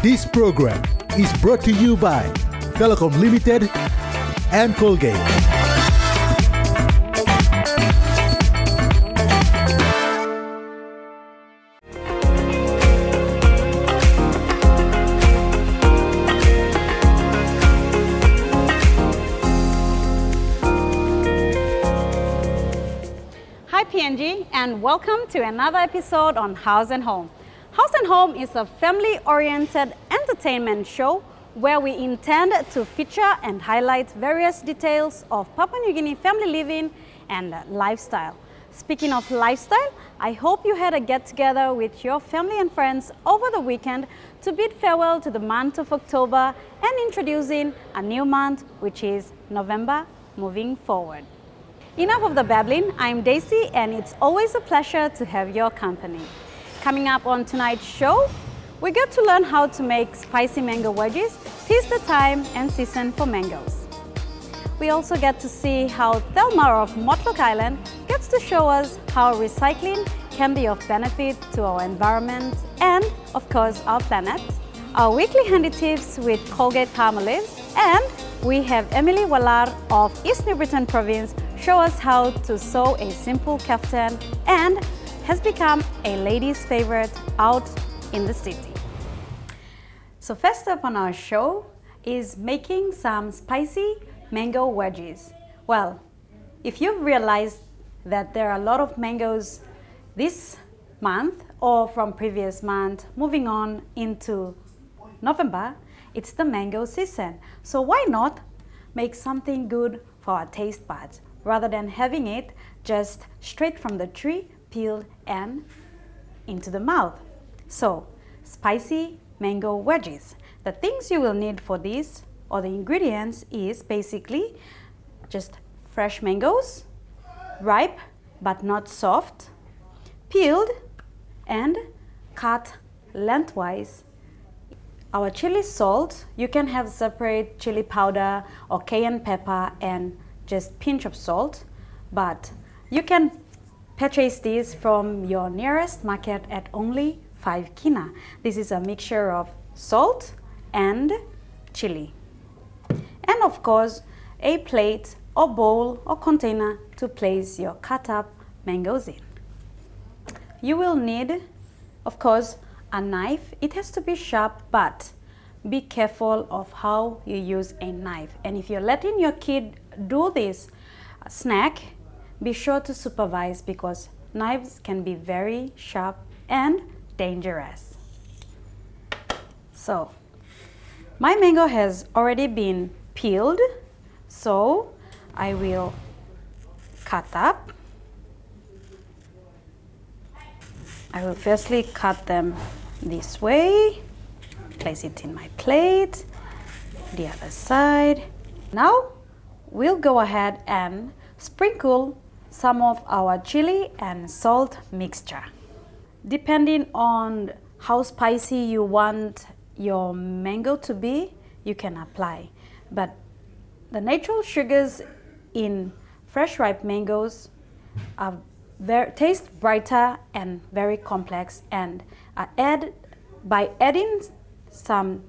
This program is brought to you by Telecom Limited and Colgate. Hi PNG, and welcome to another episode on House and Home. House and Home is a family-oriented entertainment show where we intend to feature and highlight various details of Papua New Guinea family living and lifestyle. Speaking of lifestyle, I hope you had a get-together with your family and friends over the weekend to bid farewell to the month of October and introducing a new month, which is November, moving forward. Enough of the babbling, I'm Daisy, and it's always a pleasure to have your company. Coming up on tonight's show, we get to learn how to make spicy mango wedges, taste the time and season for mangoes. We also get to see how Thelma of Motlok Island gets to show us how recycling can be of benefit to our environment and, of course, our planet. Our weekly handy tips with Colgate Palmolives, and we have Emily Wallar of East New Britain Province show us how to sew a simple kaftan and has become a lady's favorite out in the city. So first up on our show is making some spicy mango wedges. Well, if you've realized that there are a lot of mangoes this month or from previous month moving on into November, it's the mango season. So why not make something good for our taste buds rather than having it just straight from the tree, peeled and into the mouth. So, spicy mango wedges. The things you will need for this, or the ingredients, is basically just fresh mangoes, ripe but not soft, peeled and cut lengthwise. Our chili salt, you can have separate chili powder or cayenne pepper and just pinch of salt, but you can purchase this from your nearest market at only 5 kina. This is a mixture of salt and chili. And of course, a plate or bowl or container to place your cut up mangoes in. You will need, of course, a knife. It has to be sharp, but be careful of how you use a knife. And if you're letting your kid do this snack, be sure to supervise because knives can be very sharp and dangerous. So, my mango has already been peeled, so I will cut up. I will firstly cut them this way, place it in my plate, the other side. Now, we'll go ahead and sprinkle some of our chili and salt mixture. Depending on how spicy you want your mango to be, you can apply. But the natural sugars in fresh ripe mangoes are taste brighter and very complex, and by adding some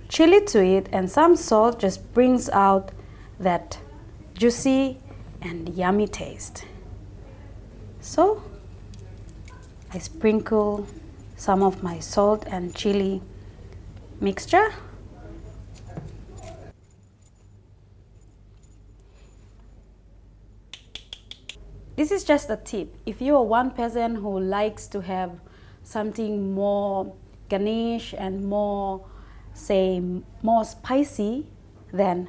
chili to it and some salt just brings out that juicy and yummy taste. So I sprinkle some of my salt and chili mixture. This is just a tip. If you are one person who likes to have something more garnish and more spicy, then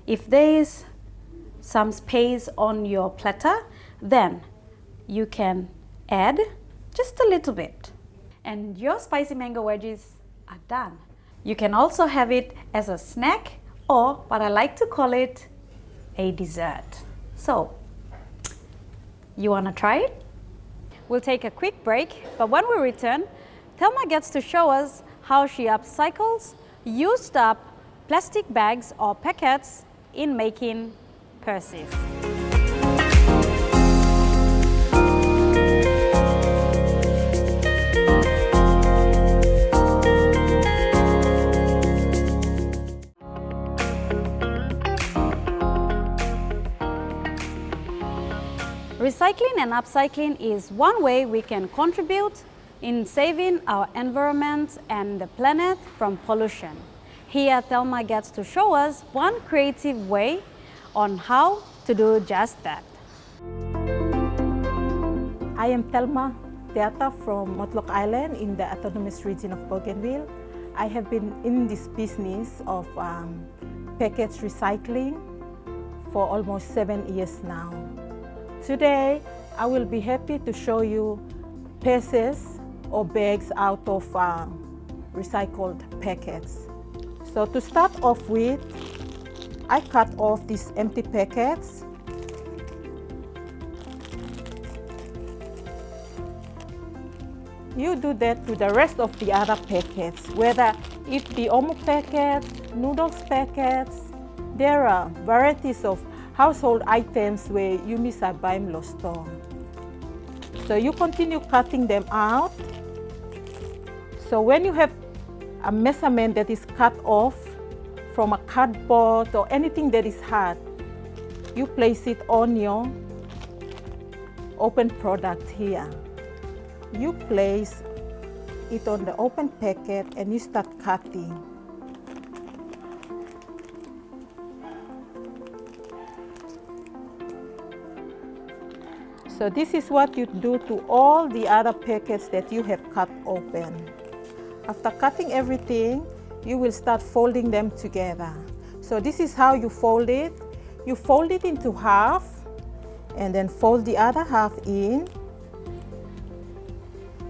if there is some space on your platter, then you can add just a little bit. And your spicy mango wedges are done. You can also have it as a snack, or what I like to call it, a dessert. So, you wanna try it? We'll take a quick break, but when we return, Thelma gets to show us how she upcycles used up plastic bags or packets in making purses. and upcycling is one way we can contribute in saving our environment and the planet from pollution. Here, Thelma gets to show us one creative way on how to do just that. I am Thelma from Motlok Island in the autonomous region of Bougainville. I have been in this business of package recycling for almost 7 years now. Today, I will be happy to show you pieces or bags out of recycled packets. So to start off with, I cut off these empty packets. You do that to the rest of the other packets, whether it be omo packets, noodles packets. There are varieties of household items where you miss a buy lo store. So you continue cutting them out. So when you have a measurement that is cut off from a cardboard or anything that is hard, you place it on your open product here. You place it on the open packet and you start cutting. So this is what you do to all the other packets that you have cut open. After cutting everything, you will start folding them together. So this is how you fold it. You fold it into half and then fold the other half in,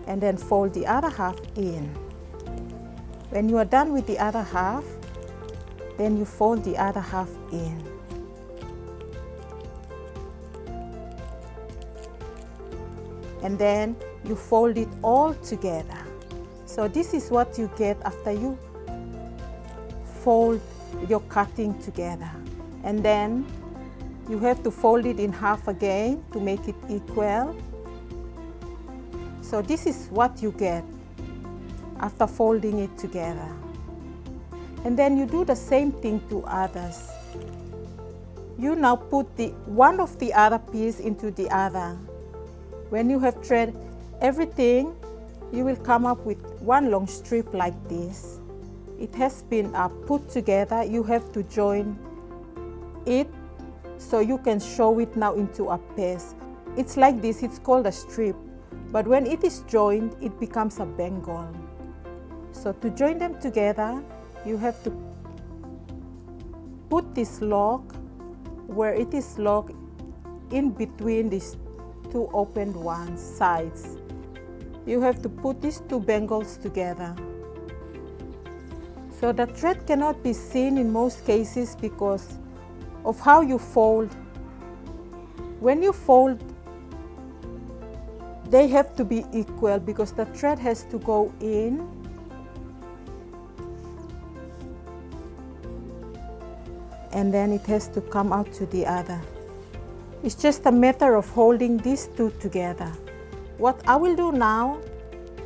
and then fold the other half in. When you are done with the other half, then you fold the other half in. And then you fold it all together. So this is what you get after you fold your cutting together. And then you have to fold it in half again to make it equal. So this is what you get after folding it together. And then you do the same thing to others. You now put one of the other piece into the other. When you have thread everything, you will come up with one long strip like this. It has been put together. You have to join it so you can show it now into a piece. It's like this, it's called a strip. But when it is joined, it becomes a bangle. So to join them together, you have to put this lock where it is locked in between these two opened sides. You have to put these two bangles together. So the thread cannot be seen in most cases because of how you fold. When you fold, they have to be equal because the thread has to go in and then it has to come out to the other. It's just a matter of holding these two together. What I will do now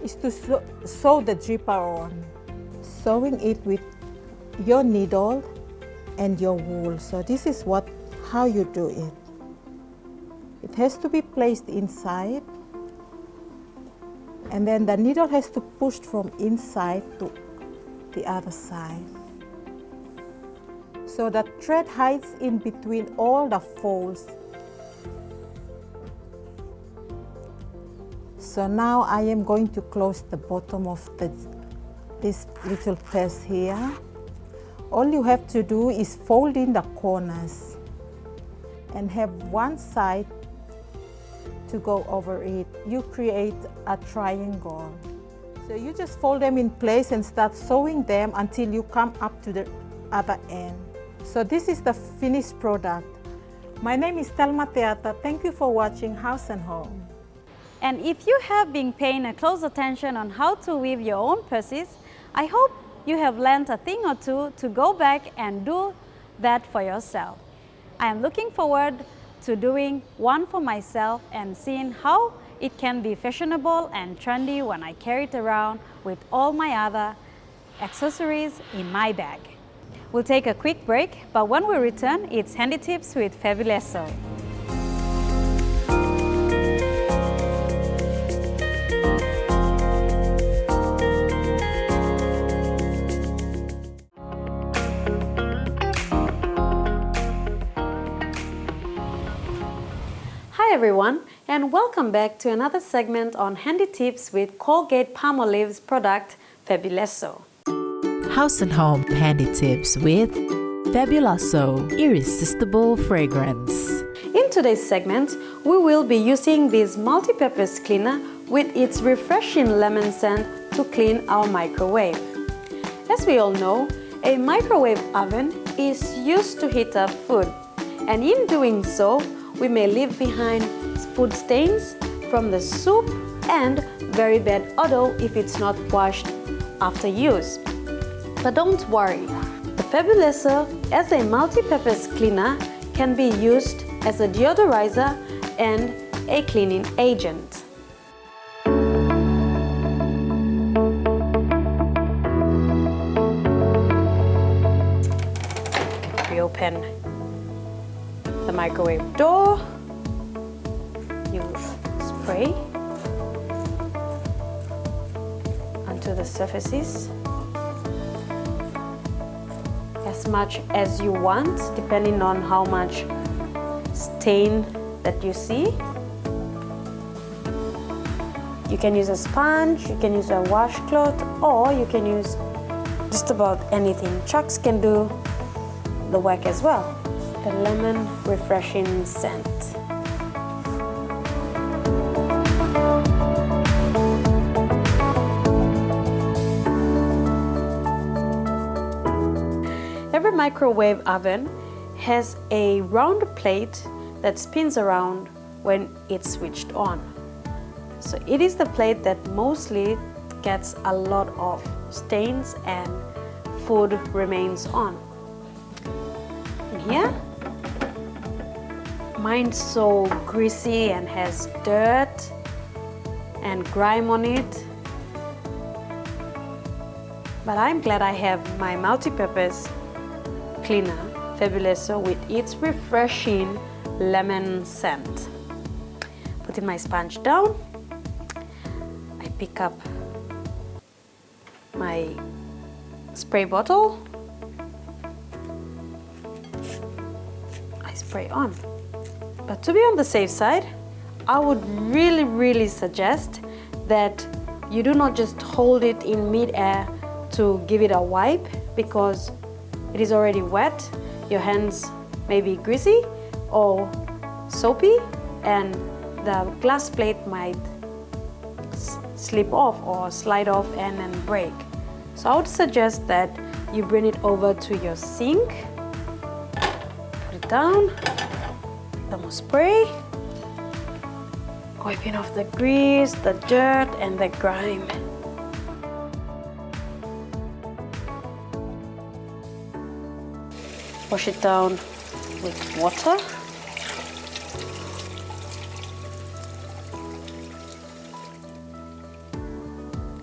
is to sew the zipper on. Sewing it with your needle and your wool. So this is how you do it. It has to be placed inside, and then the needle has to push from inside to the other side. So the thread hides in between all the folds. So now I am going to close the bottom of this little piece here. All you have to do is fold in the corners and have one side to go over it. You create a triangle. So you just fold them in place and start sewing them until you come up to the other end. So this is the finished product. My name is Thelma. Thank you for watching House and Home. And if you have been paying a close attention on how to weave your own purses, I hope you have learned a thing or two to go back and do that for yourself. I am looking forward to doing one for myself and seeing how it can be fashionable and trendy when I carry it around with all my other accessories in my bag. We'll take a quick break, but when we return, it's Handy Tips with Fabulous Sew. and welcome back to another segment on Handy Tips with Colgate-Palmolive's product, Fabuloso. House and Home Handy Tips with Fabuloso Irresistible Fragrance. In today's segment, we will be using this multi-purpose cleaner with its refreshing lemon scent to clean our microwave. As we all know, a microwave oven is used to heat up food, and in doing so, we may leave behind food stains from the soup and very bad odor if it's not washed after use. But don't worry, the Fabuloso as a multi-purpose cleaner can be used as a deodorizer and a cleaning agent. We open the microwave door. You spray onto the surfaces as much as you want, depending on how much stain that you see. You can use a sponge, you can use a washcloth, or you can use just about anything. Chucks can do the work as well. The lemon refreshing scent. Every microwave oven has a round plate that spins around when it's switched on. So it is the plate that mostly gets a lot of stains and food remains on. And here, mine's so greasy and has dirt and grime on it. But I'm glad I have my multi-purpose cleaner, Fabuloso, with its refreshing lemon scent. Putting my sponge down, I pick up my spray bottle, I spray on. But to be on the safe side, I would really suggest that you do not just hold it in mid-air to give it a wipe, because it is already wet. Your hands may be greasy or soapy, and the glass plate might slip off or slide off and then break. So I would suggest that you bring it over to your sink, put it down, thermal spray, wiping off the grease, the dirt, and the grime. Wash it down with water.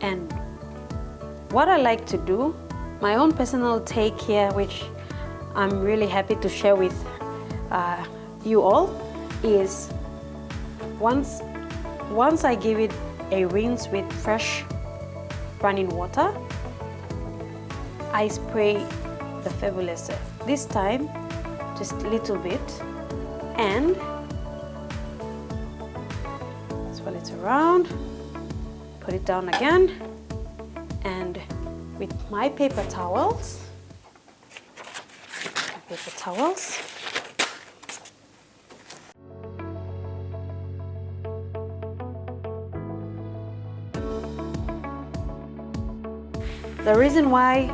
And what I like to do, my own personal take here, which I'm really happy to share with you all, is once I give it a rinse with fresh running water, I spray the Fabuloso. This time, just a little bit, and swirl it around, put it down again, and with my paper towels, the reason why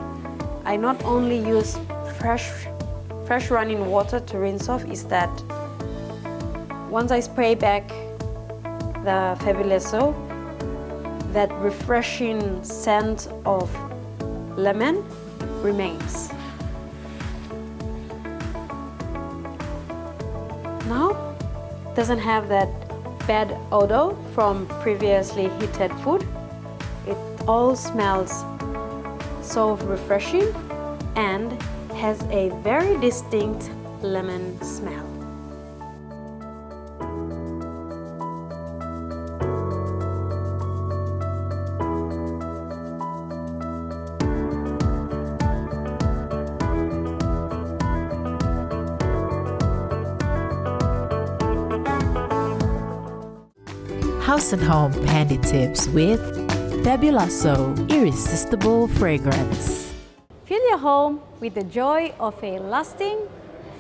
I not only use fresh running water to rinse off is that once I spray back the Fabuloso, that refreshing scent of lemon remains. Now, it doesn't have that bad odor from previously heated food. It all smells so refreshing and has a very distinct lemon smell. House and Home Handy Tips with Fabuloso Irresistible Fragrance. Fill your home with the joy of a lasting,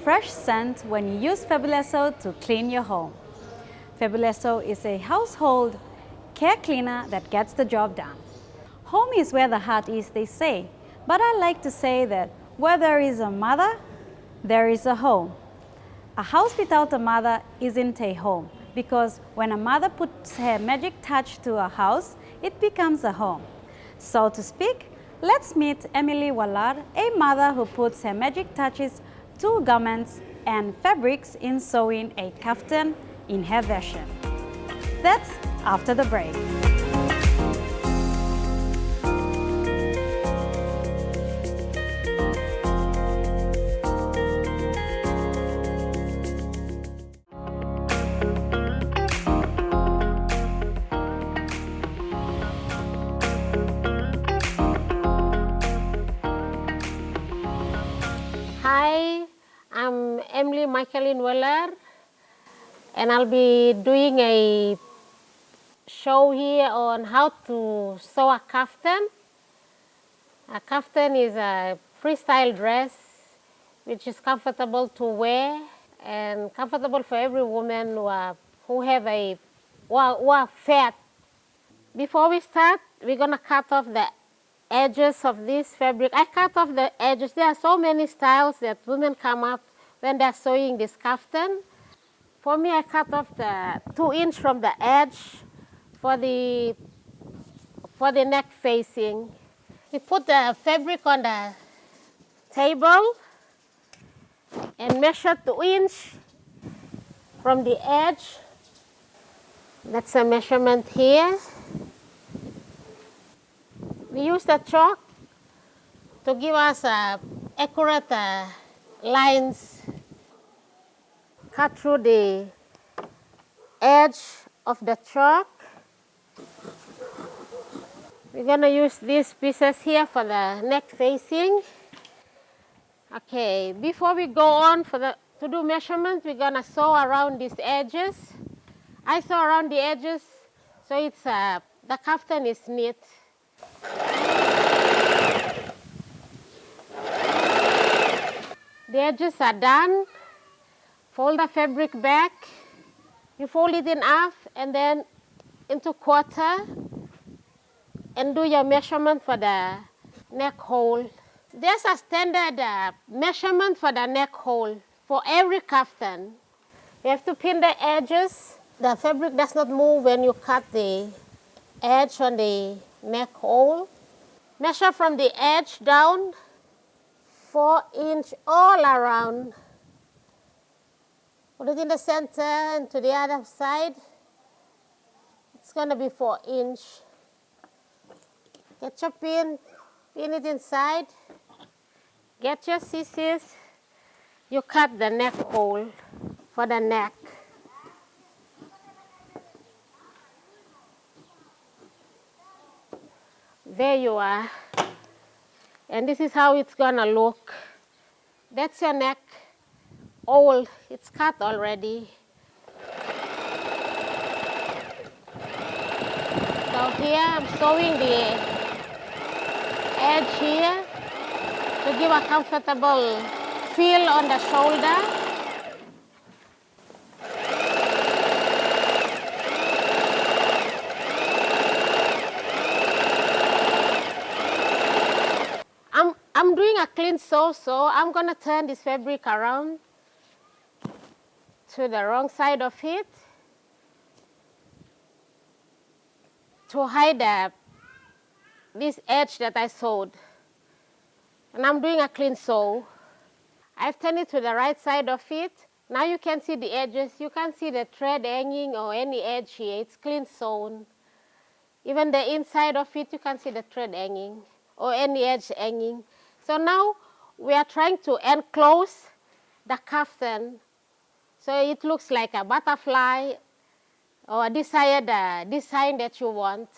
fresh scent when you use Fabuloso to clean your home. Fabuloso is a household care cleaner that gets the job done. Home is where the heart is, they say, but I like to say that where there is a mother, there is a home. A house without a mother isn't a home, because when a mother puts her magic touch to a house, it becomes a home. So to speak, let's meet Emily Wallard, a mother who puts her magic touches to garments and fabrics in sewing a kaftan in her version. That's after the break. Hi, I'm Emily Michaeline Weller, and I'll be doing a show here on how to sew a kaftan. A kaftan is a freestyle dress which is comfortable to wear and comfortable for every woman who are fat. Before we start, we're gonna cut off the edges of this fabric. I cut off the edges. There are so many styles that women come up when they're sewing this kaftan. For me, I cut off the 2 inch from the edge for the neck facing. We put the fabric on the table and measure 2 inch from the edge. That's a measurement here. We use the chalk to give us accurate lines. Cut through the edge of the chalk. We're going to use these pieces here for the neck facing. Okay, before we go on to do measurement, we're going to sew around these edges. I sew around the edges so it's the kaftan is neat. The edges are done. Fold the fabric back. You fold it in half and then into quarter and do your measurement for the neck hole. There's a standard measurement for the neck hole for every kaftan. You have to pin the edges. The fabric does not move when you cut the edge on the neck hole. Measure from the edge down 4 inch all around. Put it in the center and to the other side. It's going to be 4 inch. Get your pin it inside. Get your scissors. You cut the neck hole for the neck. There you are. And this is how it's gonna look. That's your neck hole. It's cut already. So here I'm sewing the edge here to give a comfortable feel on the shoulder. I'm doing a clean sew, so I'm going to turn this fabric around to the wrong side of it to hide this edge that I sewed. And I'm doing a clean sew. I've turned it to the right side of it. Now you can see the edges. You can see the thread hanging or any edge here. It's clean sewn. Even the inside of it, you can see the thread hanging or any edge hanging. So now we are trying to enclose the kaftan so it looks like a butterfly or a desired design that you want.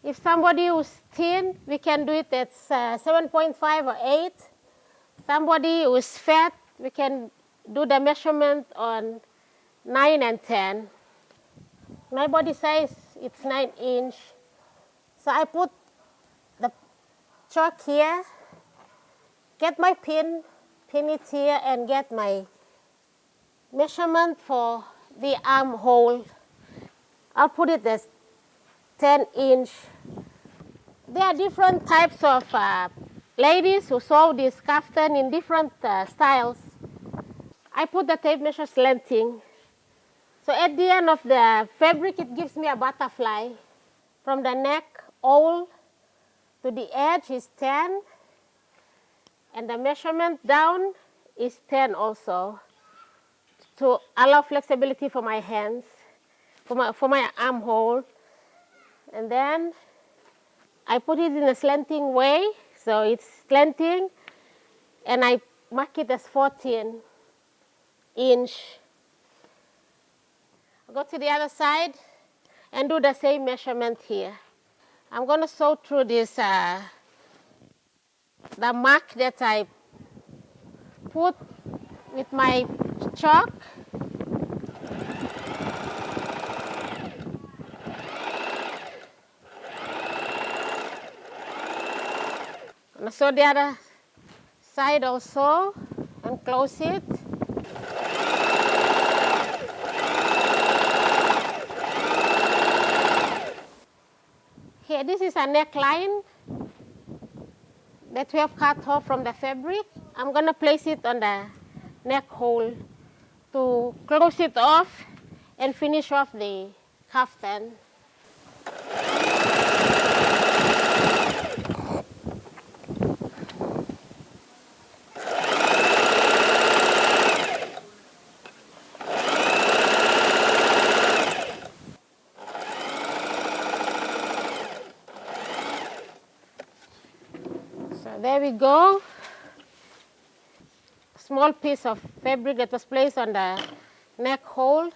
If somebody who's thin, we can do it at 7.5 or 8. Somebody who's fat, we can do the measurement on 9 and 10. My body size It's 9-inch. So I put the chalk here, get my pin it here, and get my measurement for the armhole. I'll put it as 10-inch. There are different types of ladies who sew this kaftan in different styles. I put the tape measure slanting. So at the end of the fabric, it gives me a butterfly. From the neck all to the edge is 10, and the measurement down is 10 also, to allow flexibility for my hands, for my armhole. And then I put it in a slanting way, so it's slanting, and I mark it as 14-inch. Go to the other side and do the same measurement here. I'm going to sew through this, the mark that I put with my chalk. I'm going to sew the other side also and close it. Here, this is a neckline that we have cut off from the fabric. I'm going to place it on the neck hole to close it off and finish off the kaftan. There we go. Small piece of fabric that was placed on the neck hole.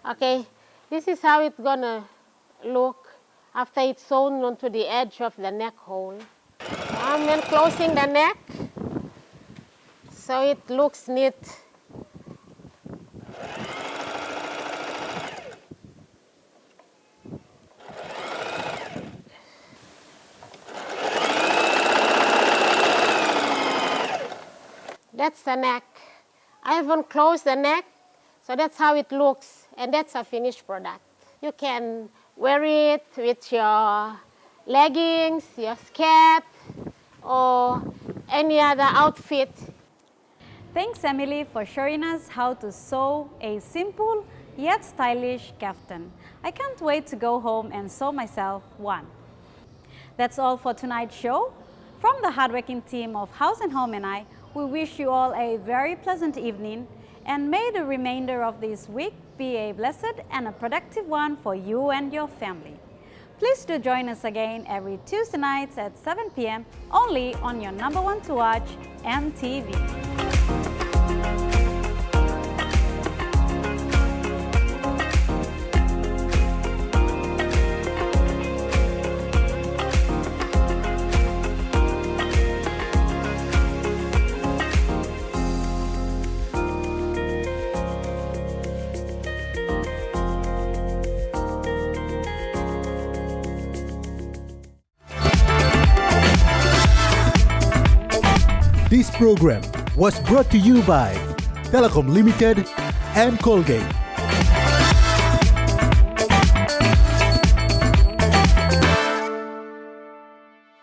Okay, this is how it's gonna look after it's sewn onto the edge of the neck hole. I'm then closing the neck so it looks neat. That's the neck. I haven't closed the neck, so that's how it looks, and that's a finished product. You can wear it with your leggings, your skirt, or any other outfit. Thanks, Emily, for showing us how to sew a simple yet stylish kaftan. I can't wait to go home and sew myself one. That's all for tonight's show. From the hardworking team of House and Home and I, we wish you all a very pleasant evening, and may the remainder of this week be a blessed and a productive one for you and your family. Please do join us again every Tuesday nights at 7 p.m. only on your #1 to watch, EMTV. This program was brought to you by Telecom Limited and Colgate.